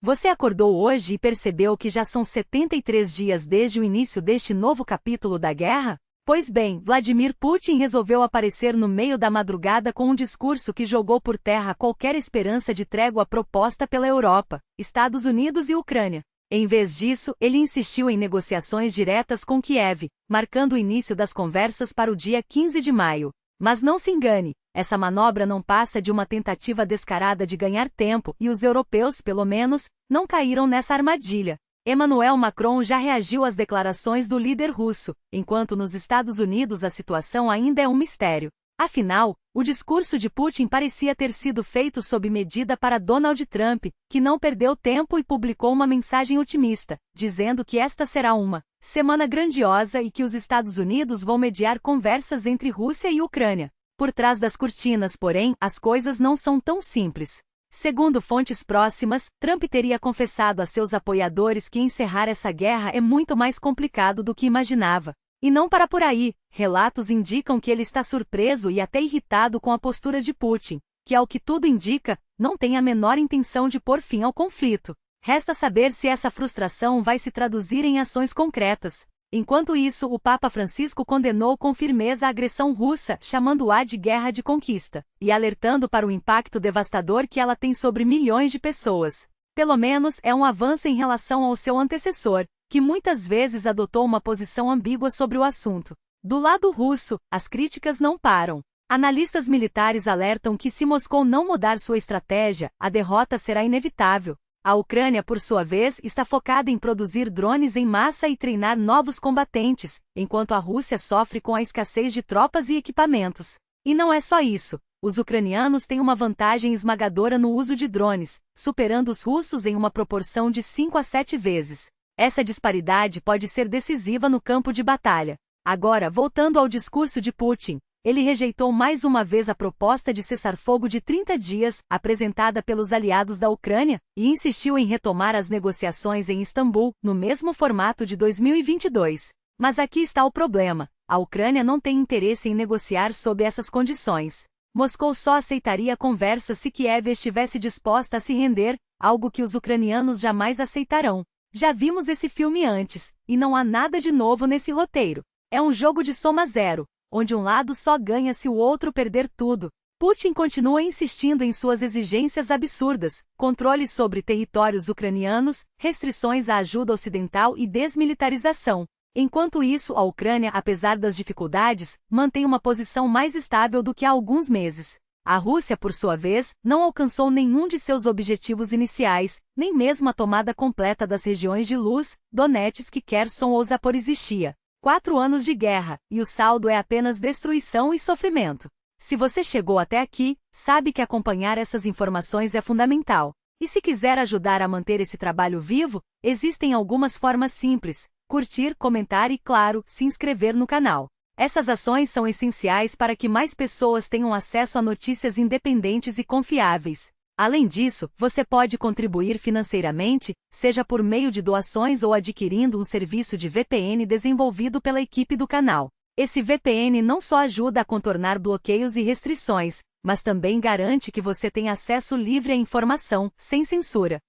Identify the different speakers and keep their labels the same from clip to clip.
Speaker 1: Você acordou hoje e percebeu que já são 73 dias desde o início deste novo capítulo da guerra? Pois bem, Vladimir Putin resolveu aparecer no meio da madrugada com um discurso que jogou por terra qualquer esperança de trégua proposta pela Europa, Estados Unidos e Ucrânia. Em vez disso, ele insistiu em negociações diretas com Kiev, marcando o início das conversas para o dia 15 de maio. Mas não se engane, essa manobra não passa de uma tentativa descarada de ganhar tempo e os europeus, pelo menos, não caíram nessa armadilha. Emmanuel Macron já reagiu às declarações do líder russo, enquanto nos Estados Unidos a situação ainda é um mistério. Afinal, o discurso de Putin parecia ter sido feito sob medida para Donald Trump, que não perdeu tempo e publicou uma mensagem otimista, dizendo que esta será uma semana grandiosa e que os Estados Unidos vão mediar conversas entre Rússia e Ucrânia. Por trás das cortinas, porém, as coisas não são tão simples. Segundo fontes próximas, Trump teria confessado a seus apoiadores que encerrar essa guerra é muito mais complicado do que imaginava. E não para por aí, relatos indicam que ele está surpreso e até irritado com a postura de Putin, que ao que tudo indica, não tem a menor intenção de pôr fim ao conflito. Resta saber se essa frustração vai se traduzir em ações concretas. Enquanto isso, o Papa Francisco condenou com firmeza a agressão russa, chamando-a de guerra de conquista, e alertando para o impacto devastador que ela tem sobre milhões de pessoas. Pelo menos é um avanço em relação ao seu antecessor, que muitas vezes adotou uma posição ambígua sobre o assunto. Do lado russo, as críticas não param. Analistas militares alertam que se Moscou não mudar sua estratégia, a derrota será inevitável. A Ucrânia, por sua vez, está focada em produzir drones em massa e treinar novos combatentes, enquanto a Rússia sofre com a escassez de tropas e equipamentos. E não é só isso. Os ucranianos têm uma vantagem esmagadora no uso de drones, superando os russos em uma proporção de 5 a 7 vezes. Essa disparidade pode ser decisiva no campo de batalha. Agora, voltando ao discurso de Putin, ele rejeitou mais uma vez a proposta de cessar-fogo de 30 dias, apresentada pelos aliados da Ucrânia, e insistiu em retomar as negociações em Istambul, no mesmo formato de 2022. Mas aqui está o problema: a Ucrânia não tem interesse em negociar sob essas condições. Moscou só aceitaria a conversa se Kiev estivesse disposta a se render, algo que os ucranianos jamais aceitarão. Já vimos esse filme antes, e não há nada de novo nesse roteiro. É um jogo de soma zero, onde um lado só ganha se o outro perder tudo. Putin continua insistindo em suas exigências absurdas: controle sobre territórios ucranianos, restrições à ajuda ocidental e desmilitarização. Enquanto isso, a Ucrânia, apesar das dificuldades, mantém uma posição mais estável do que há alguns meses. A Rússia, por sua vez, não alcançou nenhum de seus objetivos iniciais, nem mesmo a tomada completa das regiões de Luz, Donetsk, Kherson ou Zaporizhzhia. 4 anos de guerra, e o saldo é apenas destruição e sofrimento. Se você chegou até aqui, sabe que acompanhar essas informações é fundamental. E se quiser ajudar a manter esse trabalho vivo, existem algumas formas simples: curtir, comentar e, claro, se inscrever no canal. Essas ações são essenciais para que mais pessoas tenham acesso a notícias independentes e confiáveis. Além disso, você pode contribuir financeiramente, seja por meio de doações ou adquirindo um serviço de VPN desenvolvido pela equipe do canal. Esse VPN não só ajuda a contornar bloqueios e restrições, mas também garante que você tenha acesso livre à informação, sem censura.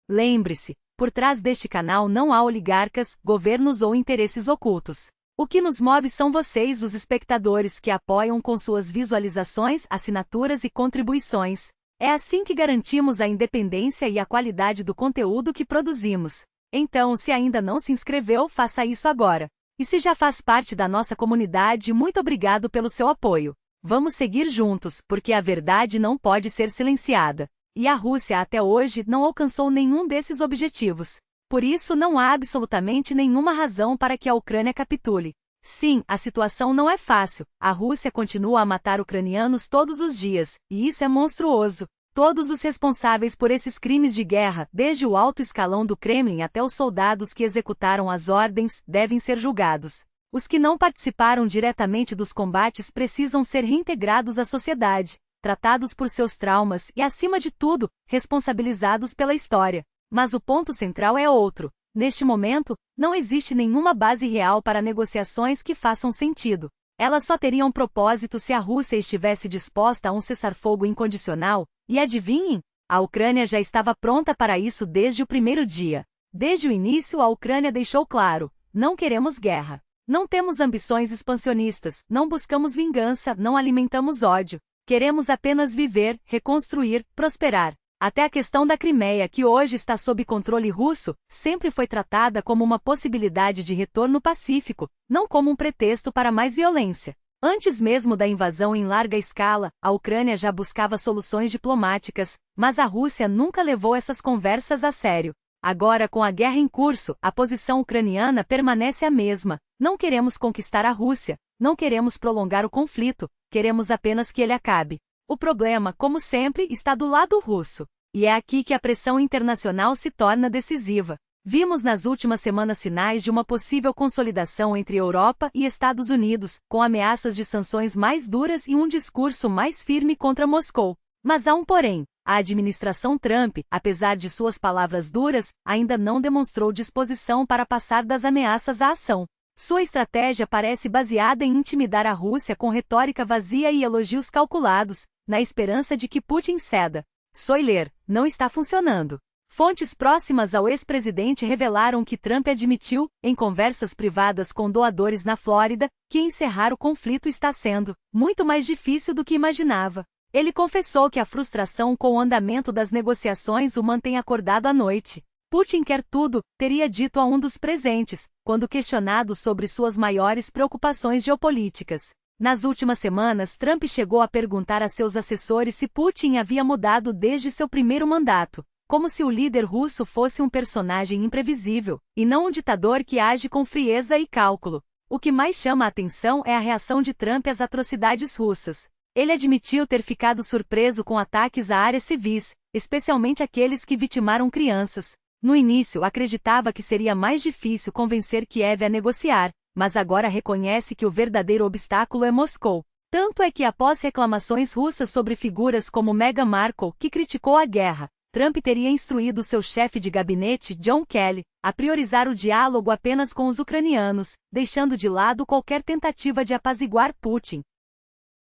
Speaker 1: Lembre-se, por trás deste canal não há oligarcas, governos ou interesses ocultos. O que nos move são vocês, os espectadores, que apoiam com suas visualizações, assinaturas e contribuições. É assim que garantimos a independência e a qualidade do conteúdo que produzimos. Então, se ainda não se inscreveu, faça isso agora. E se já faz parte da nossa comunidade, muito obrigado pelo seu apoio. Vamos seguir juntos, porque a verdade não pode ser silenciada. E a Rússia até hoje não alcançou nenhum desses objetivos. Por isso não há absolutamente nenhuma razão para que a Ucrânia capitule. Sim, a situação não é fácil. A Rússia continua a matar ucranianos todos os dias, e isso é monstruoso. Todos os responsáveis por esses crimes de guerra, desde o alto escalão do Kremlin até os soldados que executaram as ordens, devem ser julgados. Os que não participaram diretamente dos combates precisam ser reintegrados à sociedade, tratados por seus traumas e, acima de tudo, responsabilizados pela história. Mas o ponto central é outro. Neste momento, não existe nenhuma base real para negociações que façam sentido. Elas só teriam propósito se a Rússia estivesse disposta a um cessar-fogo incondicional, e adivinhem? A Ucrânia já estava pronta para isso desde o primeiro dia. Desde o início, a Ucrânia deixou claro: não queremos guerra. Não temos ambições expansionistas, não buscamos vingança, não alimentamos ódio. Queremos apenas viver, reconstruir, prosperar. Até a questão da Crimeia, que hoje está sob controle russo, sempre foi tratada como uma possibilidade de retorno pacífico, não como um pretexto para mais violência. Antes mesmo da invasão em larga escala, a Ucrânia já buscava soluções diplomáticas, mas a Rússia nunca levou essas conversas a sério. Agora, com a guerra em curso, a posição ucraniana permanece a mesma. Não queremos conquistar a Rússia, não queremos prolongar o conflito, queremos apenas que ele acabe. O problema, como sempre, está do lado russo. E é aqui que a pressão internacional se torna decisiva. Vimos nas últimas semanas sinais de uma possível consolidação entre Europa e Estados Unidos, com ameaças de sanções mais duras e um discurso mais firme contra Moscou. Mas há um porém: a administração Trump, apesar de suas palavras duras, ainda não demonstrou disposição para passar das ameaças à ação. Sua estratégia parece baseada em intimidar a Rússia com retórica vazia e elogios calculados, na esperança de que Putin ceda. Spoiler: não está funcionando. Fontes próximas ao ex-presidente revelaram que Trump admitiu, em conversas privadas com doadores na Flórida, que encerrar o conflito está sendo muito mais difícil do que imaginava. Ele confessou que a frustração com o andamento das negociações o mantém acordado à noite. Putin quer tudo, teria dito a um dos presentes, quando questionado sobre suas maiores preocupações geopolíticas. Nas últimas semanas, Trump chegou a perguntar a seus assessores se Putin havia mudado desde seu primeiro mandato, como se o líder russo fosse um personagem imprevisível, e não um ditador que age com frieza e cálculo. O que mais chama a atenção é a reação de Trump às atrocidades russas. Ele admitiu ter ficado surpreso com ataques a áreas civis, especialmente aqueles que vitimaram crianças. No início, acreditava que seria mais difícil convencer Kiev a negociar, mas agora reconhece que o verdadeiro obstáculo é Moscou. Tanto é que, após reclamações russas sobre figuras como Meghan Markle, que criticou a guerra, Trump teria instruído seu chefe de gabinete, John Kelly, a priorizar o diálogo apenas com os ucranianos, deixando de lado qualquer tentativa de apaziguar Putin.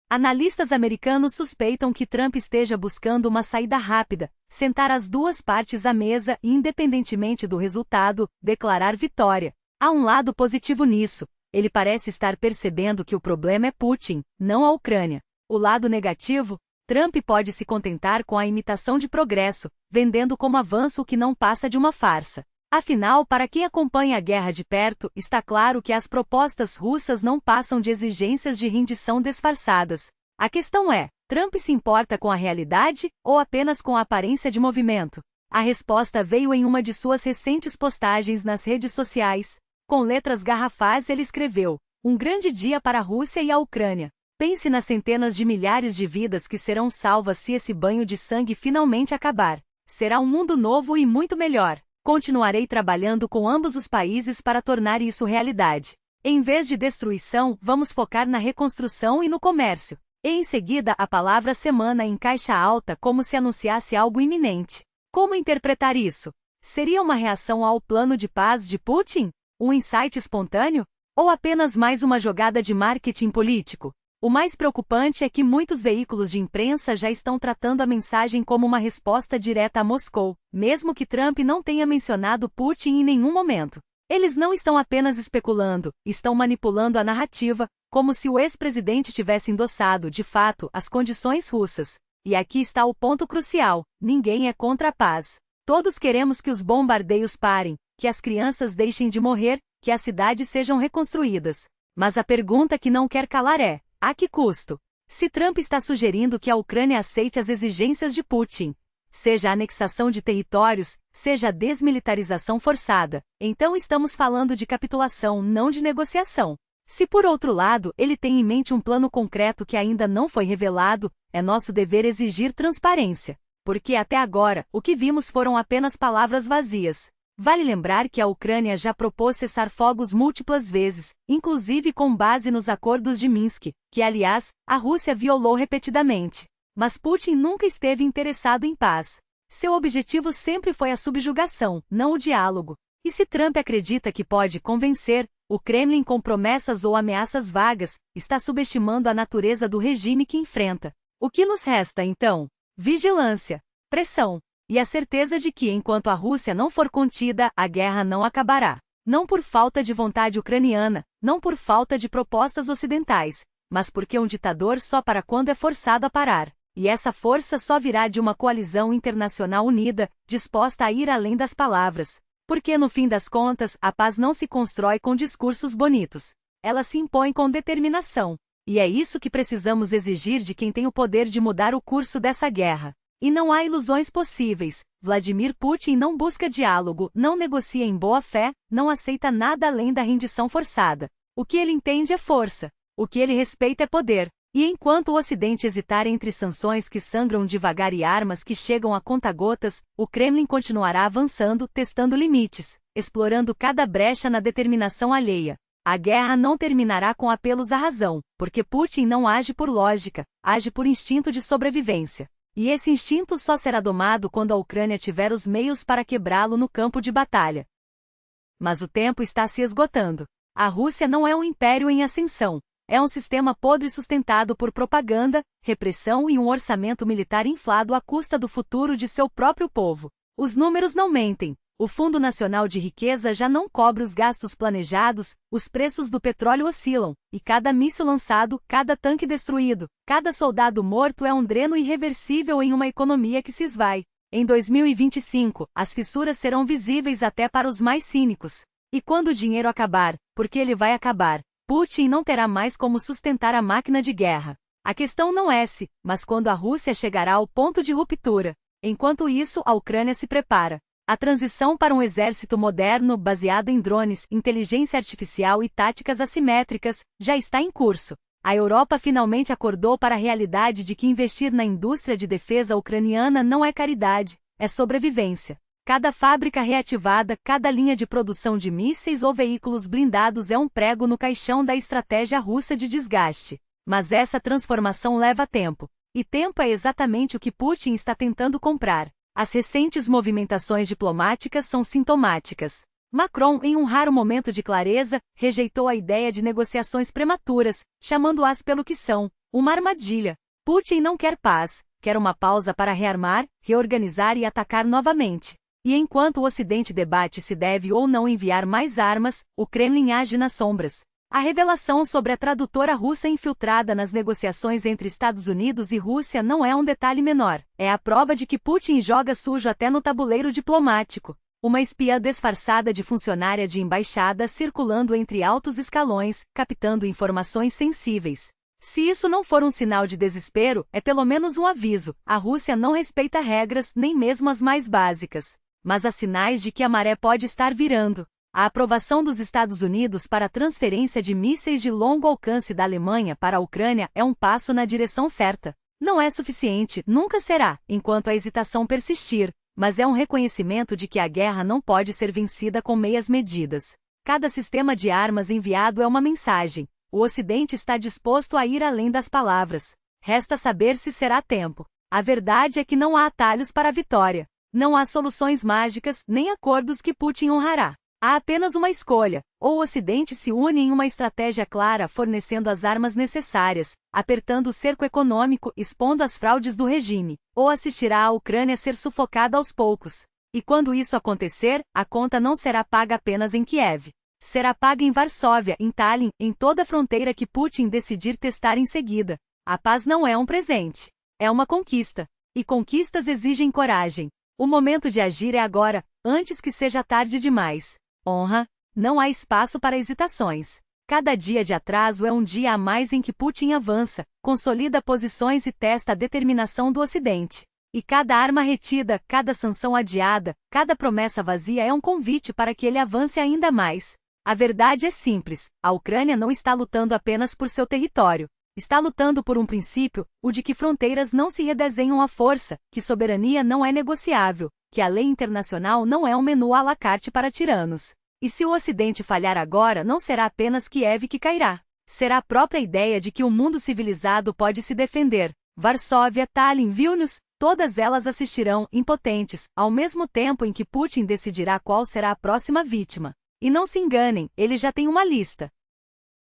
Speaker 1: Analistas americanos suspeitam que Trump esteja buscando uma saída rápida, sentar as duas partes à mesa e, independentemente do resultado, declarar vitória. Há um lado positivo nisso: ele parece estar percebendo que o problema é Putin, não a Ucrânia. O lado negativo: Trump pode se contentar com a imitação de progresso, vendendo como avanço o que não passa de uma farsa. Afinal, para quem acompanha a guerra de perto, está claro que as propostas russas não passam de exigências de rendição disfarçadas. A questão é: Trump se importa com a realidade ou apenas com a aparência de movimento? A resposta veio em uma de suas recentes postagens nas redes sociais. Com letras garrafais ele escreveu: "Um grande dia para a Rússia e a Ucrânia. Pense nas centenas de milhares de vidas que serão salvas se esse banho de sangue finalmente acabar. Será um mundo novo e muito melhor. Continuarei trabalhando com ambos os países para tornar isso realidade. Em vez de destruição, vamos focar na reconstrução e no comércio." E em seguida, a palavra semana em caixa alta, como se anunciasse algo iminente. Como interpretar isso? Seria uma reação ao plano de paz de Putin? Um insight espontâneo? Ou apenas mais uma jogada de marketing político? O mais preocupante é que muitos veículos de imprensa já estão tratando a mensagem como uma resposta direta a Moscou, mesmo que Trump não tenha mencionado Putin em nenhum momento. Eles não estão apenas especulando, estão manipulando a narrativa, como se o ex-presidente tivesse endossado, de fato, as condições russas. E aqui está o ponto crucial: ninguém é contra a paz. Todos queremos que os bombardeios parem, que as crianças deixem de morrer, que as cidades sejam reconstruídas. Mas a pergunta que não quer calar é: a que custo? Se Trump está sugerindo que a Ucrânia aceite as exigências de Putin, seja a anexação de territórios, seja a desmilitarização forçada, então estamos falando de capitulação, não de negociação. Se por outro lado ele tem em mente um plano concreto que ainda não foi revelado, é nosso dever exigir transparência. Porque até agora, o que vimos foram apenas palavras vazias. Vale lembrar que a Ucrânia já propôs cessar fogos múltiplas vezes, inclusive com base nos acordos de Minsk, que, aliás, a Rússia violou repetidamente. Mas Putin nunca esteve interessado em paz. Seu objetivo sempre foi a subjugação, não o diálogo. E se Trump acredita que pode convencer, o Kremlin com promessas ou ameaças vagas, está subestimando a natureza do regime que enfrenta. O que nos resta, então? Vigilância. pressão. E a certeza de que enquanto a Rússia não for contida, a guerra não acabará. Não por falta de vontade ucraniana, não por falta de propostas ocidentais, mas porque um ditador só para quando é forçado a parar. E essa força só virá de uma coalizão internacional unida, disposta a ir além das palavras. Porque no fim das contas, a paz não se constrói com discursos bonitos. Ela se impõe com determinação. E é isso que precisamos exigir de quem tem o poder de mudar o curso dessa guerra. E não há ilusões possíveis. Vladimir Putin não busca diálogo, não negocia em boa fé, não aceita nada além da rendição forçada. O que ele entende é força. O que ele respeita é poder. E enquanto o Ocidente hesitar entre sanções que sangram devagar e armas que chegam a conta-gotas, o Kremlin continuará avançando, testando limites, explorando cada brecha na determinação alheia. A guerra não terminará com apelos à razão, porque Putin não age por lógica, age por instinto de sobrevivência. E esse instinto só será domado quando a Ucrânia tiver os meios para quebrá-lo no campo de batalha. Mas o tempo está se esgotando. A Rússia não é um império em ascensão. É um sistema podre sustentado por propaganda, repressão e um orçamento militar inflado à custa do futuro de seu próprio povo. Os números não mentem. O Fundo Nacional de Riqueza já não cobre os gastos planejados, os preços do petróleo oscilam, e cada míssil lançado, cada tanque destruído, cada soldado morto é um dreno irreversível em uma economia que se esvai. Em 2025, as fissuras serão visíveis até para os mais cínicos. E quando o dinheiro acabar, porque ele vai acabar, Putin não terá mais como sustentar a máquina de guerra. A questão não é se, mas quando a Rússia chegará ao ponto de ruptura. Enquanto isso, a Ucrânia se prepara. A transição para um exército moderno, baseado em drones, inteligência artificial e táticas assimétricas, já está em curso. A Europa finalmente acordou para a realidade de que investir na indústria de defesa ucraniana não é caridade, é sobrevivência. Cada fábrica reativada, cada linha de produção de mísseis ou veículos blindados é um prego no caixão da estratégia russa de desgaste. Mas essa transformação leva tempo. E tempo é exatamente o que Putin está tentando comprar. As recentes movimentações diplomáticas são sintomáticas. Macron, em um raro momento de clareza, rejeitou a ideia de negociações prematuras, chamando-as pelo que são, uma armadilha. Putin não quer paz, quer uma pausa para rearmar, reorganizar e atacar novamente. E enquanto o Ocidente debate se deve ou não enviar mais armas, o Kremlin age nas sombras. A revelação sobre a tradutora russa infiltrada nas negociações entre Estados Unidos e Rússia não é um detalhe menor. É a prova de que Putin joga sujo até no tabuleiro diplomático. Uma espiã disfarçada de funcionária de embaixada circulando entre altos escalões, captando informações sensíveis. Se isso não for um sinal de desespero, é pelo menos um aviso. A Rússia não respeita regras, nem mesmo as mais básicas. Mas há sinais de que a maré pode estar virando. A aprovação dos Estados Unidos para a transferência de mísseis de longo alcance da Alemanha para a Ucrânia é um passo na direção certa. Não é suficiente, nunca será, enquanto a hesitação persistir, mas é um reconhecimento de que a guerra não pode ser vencida com meias medidas. Cada sistema de armas enviado é uma mensagem. O Ocidente está disposto a ir além das palavras. Resta saber se será tempo. A verdade é que não há atalhos para a vitória. Não há soluções mágicas, nem acordos que Putin honrará. Há apenas uma escolha, ou o Ocidente se une em uma estratégia clara fornecendo as armas necessárias, apertando o cerco econômico, expondo as fraudes do regime, ou assistirá a Ucrânia ser sufocada aos poucos. E quando isso acontecer, a conta não será paga apenas em Kiev. Será paga em Varsóvia, em Tallinn, em toda a fronteira que Putin decidir testar em seguida. A paz não é um presente. É uma conquista. E conquistas exigem coragem. O momento de agir é agora, antes que seja tarde demais. Honra, não há espaço para hesitações. Cada dia de atraso é um dia a mais em que Putin avança, consolida posições e testa a determinação do Ocidente. E cada arma retida, cada sanção adiada, cada promessa vazia é um convite para que ele avance ainda mais. A verdade é simples, a Ucrânia não está lutando apenas por seu território. Está lutando por um princípio, o de que fronteiras não se redesenham à força, que soberania não é negociável, que a lei internacional não é um menu à la carte para tiranos. E se o Ocidente falhar agora, não será apenas Kiev que cairá. Será a própria ideia de que o mundo civilizado pode se defender. Varsóvia, Tallinn, Vilnius, todas elas assistirão, impotentes, ao mesmo tempo em que Putin decidirá qual será a próxima vítima. E não se enganem, ele já tem uma lista.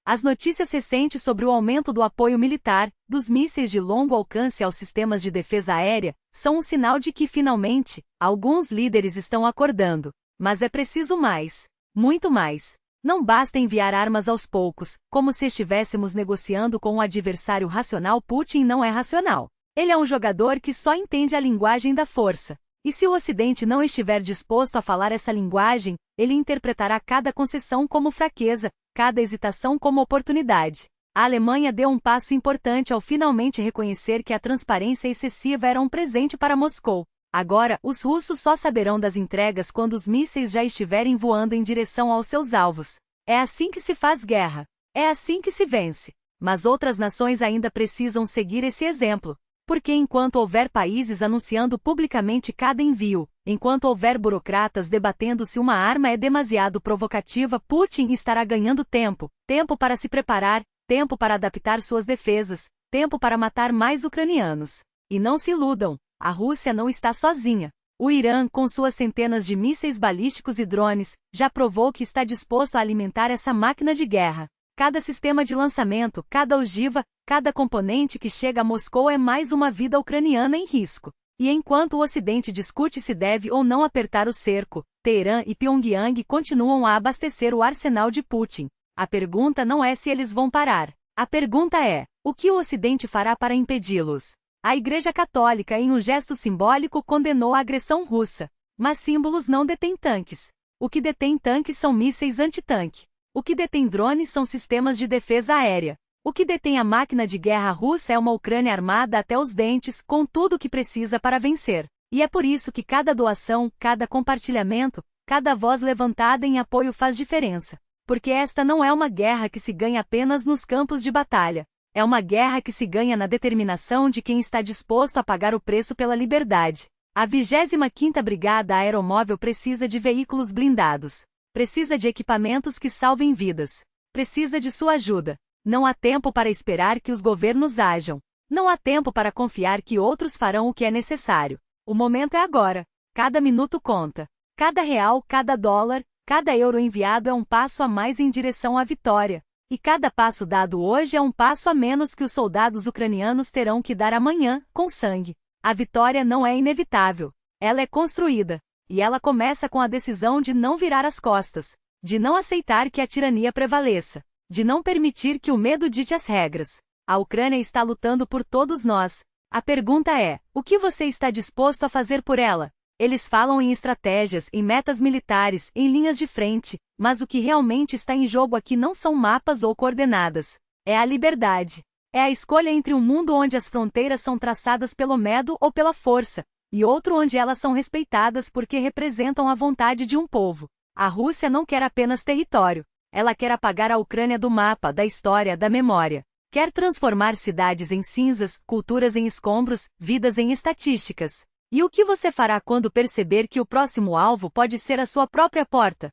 Speaker 1: As notícias recentes sobre o aumento do apoio militar, dos mísseis de longo alcance aos sistemas de defesa aérea, são um sinal de que, finalmente, alguns líderes estão acordando. Mas é preciso mais. Muito mais. Não basta enviar armas aos poucos, como se estivéssemos negociando com um adversário racional. Putin não é racional. Ele é um jogador que só entende a linguagem da força. E se o Ocidente não estiver disposto a falar essa linguagem, ele interpretará cada concessão como fraqueza, cada hesitação como oportunidade. A Alemanha deu um passo importante ao finalmente reconhecer que a transparência excessiva era um presente para Moscou. Agora, os russos só saberão das entregas quando os mísseis já estiverem voando em direção aos seus alvos. É assim que se faz guerra. É assim que se vence. Mas outras nações ainda precisam seguir esse exemplo. Porque enquanto houver países anunciando publicamente cada envio, enquanto houver burocratas debatendo se uma arma é demasiado provocativa, Putin estará ganhando tempo. Tempo para se preparar, tempo para adaptar suas defesas, tempo para matar mais ucranianos. E não se iludam. A Rússia não está sozinha. O Irã, com suas centenas de mísseis balísticos e drones, já provou que está disposto a alimentar essa máquina de guerra. Cada sistema de lançamento, cada ogiva, cada componente que chega a Moscou é mais uma vida ucraniana em risco. E enquanto o Ocidente discute se deve ou não apertar o cerco, Teherã e Pyongyang continuam a abastecer o arsenal de Putin. A pergunta não é se eles vão parar. A pergunta é: o que o Ocidente fará para impedi-los? A Igreja Católica, em um gesto simbólico, condenou a agressão russa. Mas símbolos não detêm tanques. O que detém tanques são mísseis antitanque. O que detém drones são sistemas de defesa aérea. O que detém a máquina de guerra russa é uma Ucrânia armada até os dentes, com tudo o que precisa para vencer. E é por isso que cada doação, cada compartilhamento, cada voz levantada em apoio faz diferença. Porque esta não é uma guerra que se ganha apenas nos campos de batalha. É uma guerra que se ganha na determinação de quem está disposto a pagar o preço pela liberdade. A 25ª Brigada Aeromóvel precisa de veículos blindados. Precisa de equipamentos que salvem vidas. Precisa de sua ajuda. Não há tempo para esperar que os governos ajam. Não há tempo para confiar que outros farão o que é necessário. O momento é agora. Cada minuto conta. Cada real, cada dólar, cada euro enviado é um passo a mais em direção à vitória. E cada passo dado hoje é um passo a menos que os soldados ucranianos terão que dar amanhã, com sangue. A vitória não é inevitável. Ela é construída. E ela começa com a decisão de não virar as costas, de não aceitar que a tirania prevaleça, de não permitir que o medo dite as regras. A Ucrânia está lutando por todos nós. A pergunta é: o que você está disposto a fazer por ela? Eles falam em estratégias, em metas militares, em linhas de frente, mas o que realmente está em jogo aqui não são mapas ou coordenadas. É a liberdade. É a escolha entre um mundo onde as fronteiras são traçadas pelo medo ou pela força, e outro onde elas são respeitadas porque representam a vontade de um povo. A Rússia não quer apenas território. Ela quer apagar a Ucrânia do mapa, da história, da memória. Quer transformar cidades em cinzas, culturas em escombros, vidas em estatísticas. E o que você fará quando perceber que o próximo alvo pode ser a sua própria porta?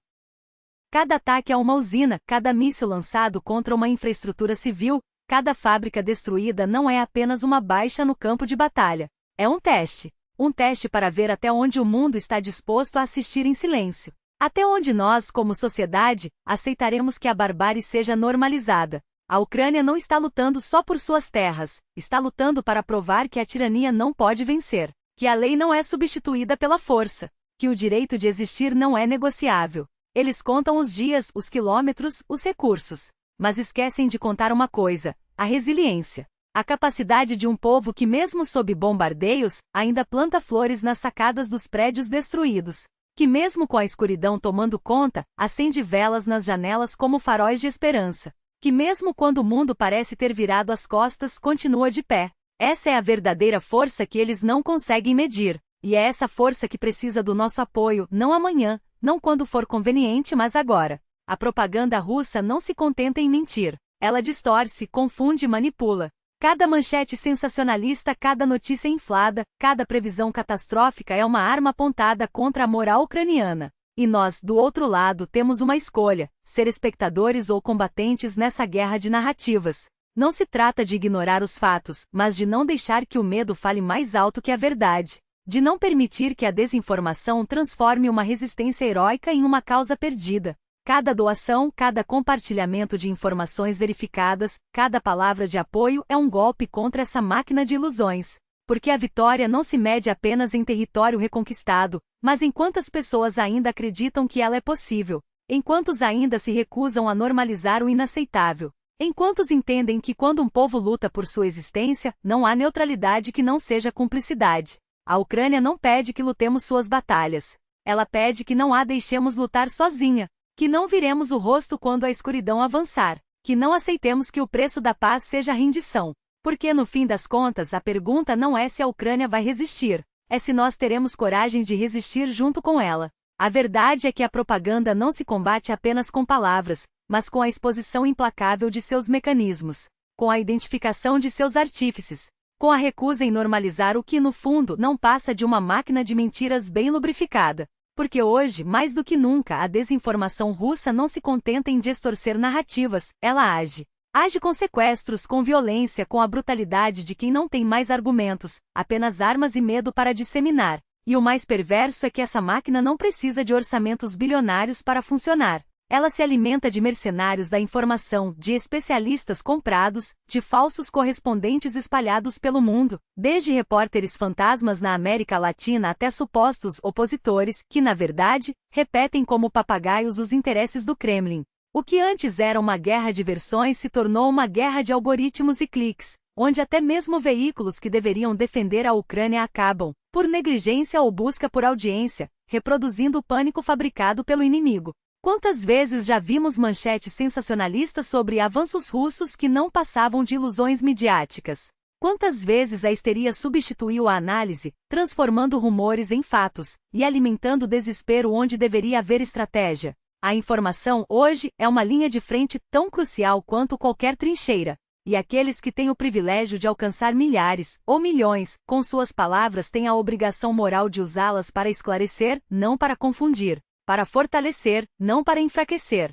Speaker 1: Cada ataque a uma usina, cada míssil lançado contra uma infraestrutura civil, cada fábrica destruída não é apenas uma baixa no campo de batalha. É um teste. Um teste para ver até onde o mundo está disposto a assistir em silêncio. Até onde nós, como sociedade, aceitaremos que a barbárie seja normalizada. A Ucrânia não está lutando só por suas terras, está lutando para provar que a tirania não pode vencer, que a lei não é substituída pela força, que o direito de existir não é negociável. Eles contam os dias, os quilômetros, os recursos. Mas esquecem de contar uma coisa: a resiliência. A capacidade de um povo que, mesmo sob bombardeios, ainda planta flores nas sacadas dos prédios destruídos. Que, mesmo com a escuridão tomando conta, acende velas nas janelas como faróis de esperança. Que, mesmo quando o mundo parece ter virado as costas, continua de pé. Essa é a verdadeira força que eles não conseguem medir. E é essa força que precisa do nosso apoio, não amanhã, não quando for conveniente, mas agora. A propaganda russa não se contenta em mentir. Ela distorce, confunde e manipula. Cada manchete sensacionalista, cada notícia inflada, cada previsão catastrófica é uma arma apontada contra a moral ucraniana. E nós, do outro lado, temos uma escolha: ser espectadores ou combatentes nessa guerra de narrativas. Não se trata de ignorar os fatos, mas de não deixar que o medo fale mais alto que a verdade. De não permitir que a desinformação transforme uma resistência heróica em uma causa perdida. Cada doação, cada compartilhamento de informações verificadas, cada palavra de apoio é um golpe contra essa máquina de ilusões. Porque a vitória não se mede apenas em território reconquistado, mas em quantas pessoas ainda acreditam que ela é possível, em quantos ainda se recusam a normalizar o inaceitável, em quantos entendem que quando um povo luta por sua existência, não há neutralidade que não seja cumplicidade. A Ucrânia não pede que lutemos suas batalhas. Ela pede que não a deixemos lutar sozinha, que não viremos o rosto quando a escuridão avançar, que não aceitemos que o preço da paz seja a rendição. Porque no fim das contas a pergunta não é se a Ucrânia vai resistir, é se nós teremos coragem de resistir junto com ela. A verdade é que a propaganda não se combate apenas com palavras, mas com a exposição implacável de seus mecanismos, com a identificação de seus artífices, com a recusa em normalizar o que no fundo não passa de uma máquina de mentiras bem lubrificada. Porque hoje, mais do que nunca, a desinformação russa não se contenta em distorcer narrativas, ela age. Age com sequestros, com violência, com a brutalidade de quem não tem mais argumentos, apenas armas e medo para disseminar. E o mais perverso é que essa máquina não precisa de orçamentos bilionários para funcionar. Ela se alimenta de mercenários da informação, de especialistas comprados, de falsos correspondentes espalhados pelo mundo, desde repórteres fantasmas na América Latina até supostos opositores, que na verdade, repetem como papagaios os interesses do Kremlin. O que antes era uma guerra de versões se tornou uma guerra de algoritmos e cliques, onde até mesmo veículos que deveriam defender a Ucrânia acabam, por negligência ou busca por audiência, reproduzindo o pânico fabricado pelo inimigo. Quantas vezes já vimos manchetes sensacionalistas sobre avanços russos que não passavam de ilusões midiáticas? Quantas vezes a histeria substituiu a análise, transformando rumores em fatos, e alimentando desespero onde deveria haver estratégia? A informação, hoje, é uma linha de frente tão crucial quanto qualquer trincheira. E aqueles que têm o privilégio de alcançar milhares, ou milhões, com suas palavras têm a obrigação moral de usá-las para esclarecer, não para confundir. Para fortalecer, não para enfraquecer.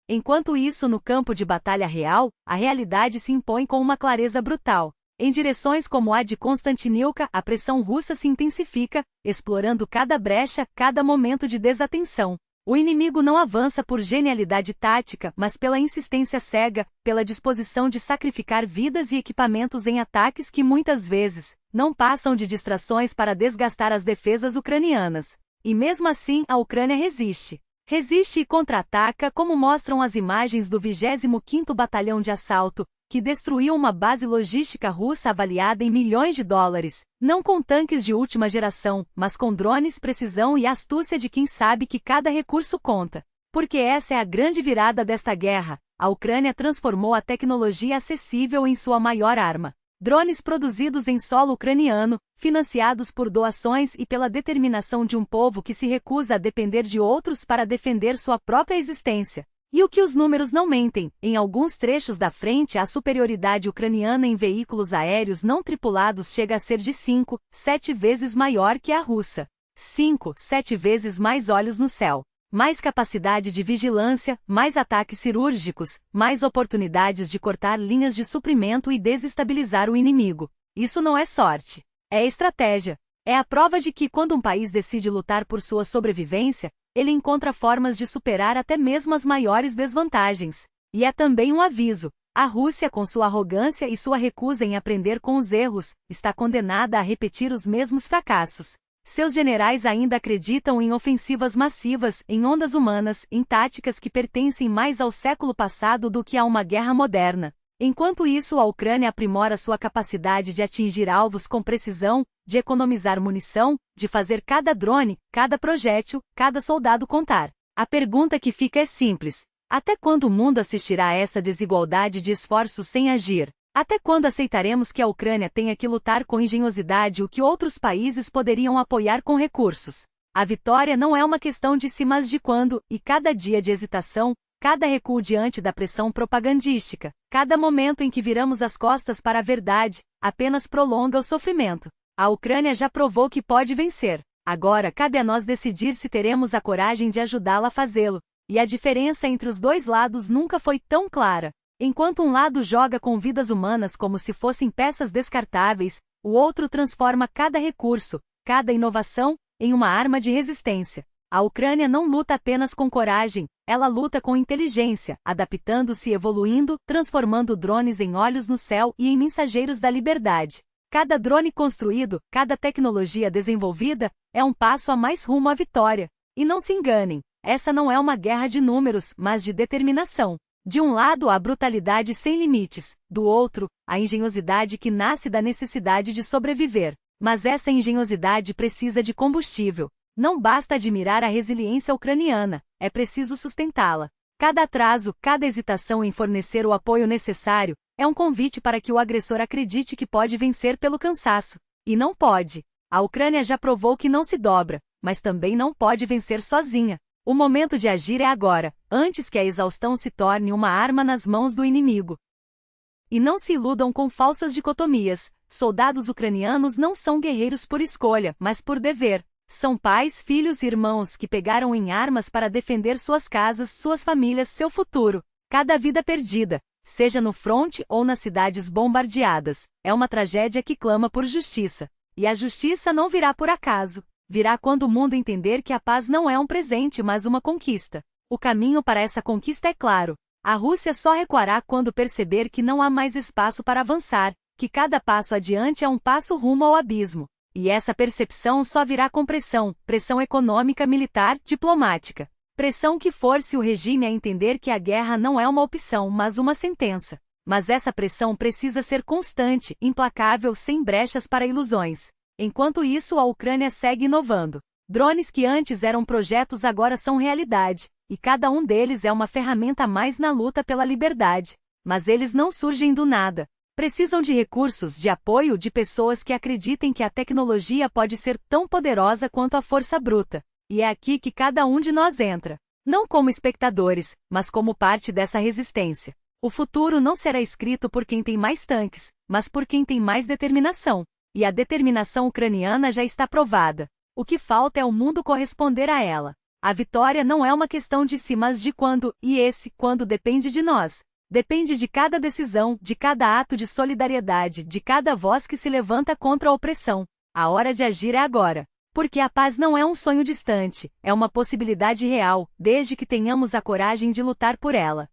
Speaker 1: Enquanto isso, no campo de batalha real, a realidade se impõe com uma clareza brutal. Em direções como a de Constantinivka, a pressão russa se intensifica, explorando cada brecha, cada momento de desatenção. O inimigo não avança por genialidade tática, mas pela insistência cega, pela disposição de sacrificar vidas e equipamentos em ataques que muitas vezes não passam de distrações para desgastar as defesas ucranianas. E mesmo assim a Ucrânia resiste. Resiste e contra-ataca como mostram as imagens do 25º Batalhão de Assalto, que destruiu uma base logística russa avaliada em milhões de dólares, não com tanques de última geração, mas com drones, precisão e astúcia de quem sabe que cada recurso conta. Porque essa é a grande virada desta guerra, a Ucrânia transformou a tecnologia acessível em sua maior arma. Drones produzidos em solo ucraniano, financiados por doações e pela determinação de um povo que se recusa a depender de outros para defender sua própria existência. E o que os números não mentem, em alguns trechos da frente a superioridade ucraniana em veículos aéreos não tripulados chega a ser de 5, 7 vezes maior que a russa. 5, 7 vezes mais olhos no céu. Mais capacidade de vigilância, mais ataques cirúrgicos, mais oportunidades de cortar linhas de suprimento e desestabilizar o inimigo. Isso não é sorte. É estratégia. É a prova de que quando um país decide lutar por sua sobrevivência, ele encontra formas de superar até mesmo as maiores desvantagens. E é também um aviso. A Rússia, com sua arrogância e sua recusa em aprender com os erros, está condenada a repetir os mesmos fracassos. Seus generais ainda acreditam em ofensivas massivas, em ondas humanas, em táticas que pertencem mais ao século passado do que a uma guerra moderna. Enquanto isso, a Ucrânia aprimora sua capacidade de atingir alvos com precisão, de economizar munição, de fazer cada drone, cada projétil, cada soldado contar. A pergunta que fica é simples: até quando o mundo assistirá a essa desigualdade de esforços sem agir? Até quando aceitaremos que a Ucrânia tenha que lutar com engenhosidade o que outros países poderiam apoiar com recursos? A vitória não é uma questão de se mas de quando, e cada dia de hesitação, cada recuo diante da pressão propagandística, cada momento em que viramos as costas para a verdade, apenas prolonga o sofrimento. A Ucrânia já provou que pode vencer. Agora cabe a nós decidir se teremos a coragem de ajudá-la a fazê-lo. E a diferença entre os dois lados nunca foi tão clara. Enquanto um lado joga com vidas humanas como se fossem peças descartáveis, o outro transforma cada recurso, cada inovação, em uma arma de resistência. A Ucrânia não luta apenas com coragem, ela luta com inteligência, adaptando-se e evoluindo, transformando drones em olhos no céu e em mensageiros da liberdade. Cada drone construído, cada tecnologia desenvolvida, é um passo a mais rumo à vitória. E não se enganem, essa não é uma guerra de números, mas de determinação. De um lado, a brutalidade sem limites, do outro, a engenhosidade que nasce da necessidade de sobreviver. Mas essa engenhosidade precisa de combustível. Não basta admirar a resiliência ucraniana, é preciso sustentá-la. Cada atraso, cada hesitação em fornecer o apoio necessário, é um convite para que o agressor acredite que pode vencer pelo cansaço. E não pode. A Ucrânia já provou que não se dobra, mas também não pode vencer sozinha. O momento de agir é agora, antes que a exaustão se torne uma arma nas mãos do inimigo. E não se iludam com falsas dicotomias. Soldados ucranianos não são guerreiros por escolha, mas por dever. São pais, filhos e irmãos que pegaram em armas para defender suas casas, suas famílias, seu futuro. Cada vida perdida, seja no fronte ou nas cidades bombardeadas, é uma tragédia que clama por justiça. E a justiça não virá por acaso. Virá quando o mundo entender que a paz não é um presente, mas uma conquista. O caminho para essa conquista é claro. A Rússia só recuará quando perceber que não há mais espaço para avançar, que cada passo adiante é um passo rumo ao abismo. E essa percepção só virá com pressão, pressão econômica, militar, diplomática. Pressão que force o regime a entender que a guerra não é uma opção, mas uma sentença. Mas essa pressão precisa ser constante, implacável, sem brechas para ilusões. Enquanto isso, a Ucrânia segue inovando. Drones que antes eram projetos agora são realidade, e cada um deles é uma ferramenta a mais na luta pela liberdade. Mas eles não surgem do nada. Precisam de recursos, de apoio, de pessoas que acreditem que a tecnologia pode ser tão poderosa quanto a força bruta. E é aqui que cada um de nós entra. Não como espectadores, mas como parte dessa resistência. O futuro não será escrito por quem tem mais tanques, mas por quem tem mais determinação. E a determinação ucraniana já está provada. O que falta é o mundo corresponder a ela. A vitória não é uma questão de se, mas de quando, e esse quando depende de nós. Depende de cada decisão, de cada ato de solidariedade, de cada voz que se levanta contra a opressão. A hora de agir é agora. Porque a paz não é um sonho distante, é uma possibilidade real, desde que tenhamos a coragem de lutar por ela.